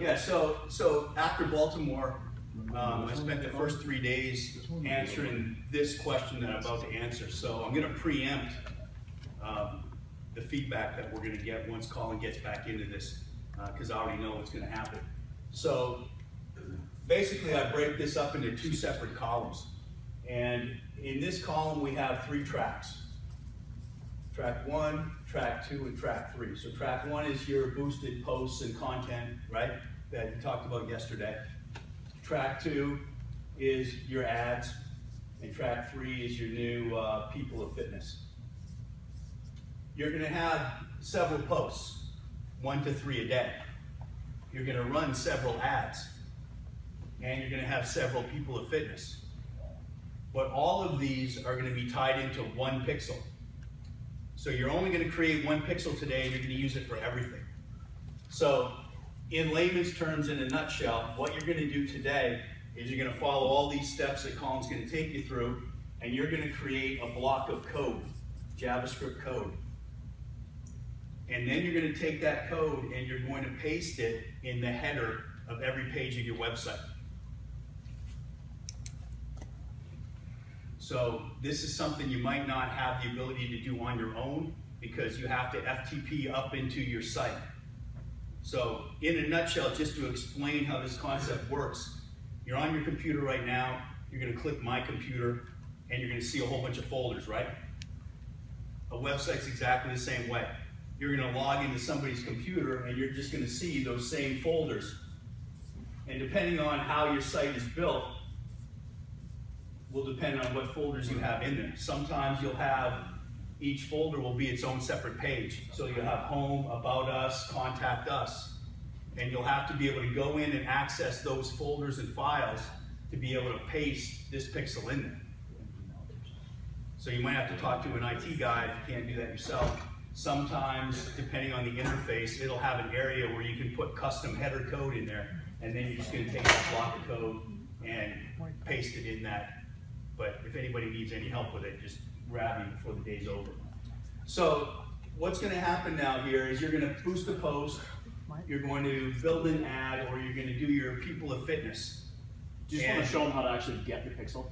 Yeah, so after Baltimore, I spent the first 3 days answering this question that I'm about to answer. So I'm gonna preempt the feedback that we're gonna get once Colin gets back into this, because I already know what's gonna happen. So basically I break this up into 2 separate columns. And in this column we have 3 tracks. Track 1, track 2, and track 3. So track 1 is your boosted posts and content, right, that you talked about yesterday. Track 2 is your ads, and track 3 is your new people of fitness. You're gonna have several posts, 1 to 3 a day. You're gonna run several ads, and you're gonna have several people of fitness. But all of these are gonna be tied into 1 pixel. So you're only gonna create 1 pixel today, and you're gonna use it for everything. So in layman's terms, in a nutshell, what you're gonna do today is you're gonna follow all these steps that Colin's gonna take you through, and you're gonna create a block of code, JavaScript code. And then you're gonna take that code and you're going to paste it in the header of every page of your website. So this is something you might not have the ability to do on your own because you have to FTP up into your site. So in a nutshell, just to explain how this concept works, you're on your computer right now, you're gonna click My Computer, and you're gonna see a whole bunch of folders, right? A website's exactly the same way. You're gonna log into somebody's computer and you're just gonna see those same folders. And depending on how your site is built, will depend on what folders you have in there. Sometimes you'll have, each folder will be its own separate page. So you'll have Home, About Us, Contact Us. And you'll have to be able to go in and access those folders and files to be able to paste this pixel in there. So you might have to talk to an IT guy if you can't do that yourself. Sometimes, depending on the interface, it'll have an area where you can put custom header code in there, and then you're just gonna take that block of code and paste it in that. But if anybody needs any help with it, just grab me before the day's over. So what's gonna happen now here is you're gonna boost a post, you're going to build an ad, or you're gonna do your people of fitness. Do you just want to show them how to actually get the pixel?